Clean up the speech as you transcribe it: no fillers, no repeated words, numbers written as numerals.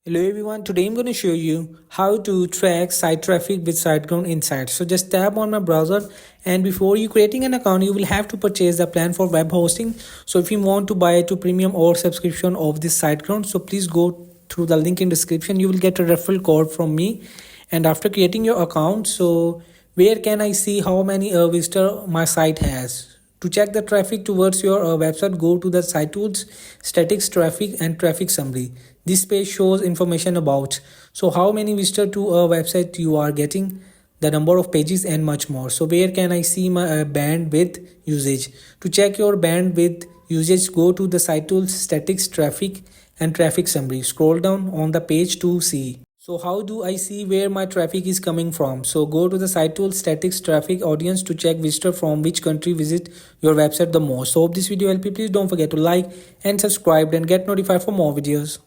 Hello everyone, today I'm going to show you how to track site traffic with SiteGround Insights. So just tap on my browser, and before you creating an account, you will have to purchase the plan for web hosting. So if you want to buy to premium or subscription of this SiteGround, so please go through the link in description. You will get a referral code from me. And after creating your account, so where can I see how many visitor my site has? To check the traffic towards your website, go to the site tools, statics, traffic and traffic summary. This page shows information about so how many visitors to a website you are getting, the number of pages and much more. So where can I see my bandwidth usage? To check your bandwidth usage, go to the site tools, statics, traffic and traffic summary. Scroll down on the page to see. So how do I see where my traffic is coming from? So go to the site tool, statics, traffic, audience to check visitor from which country visit your website the most. So hope this video helped you. Please don't forget to like and subscribe and get notified for more videos.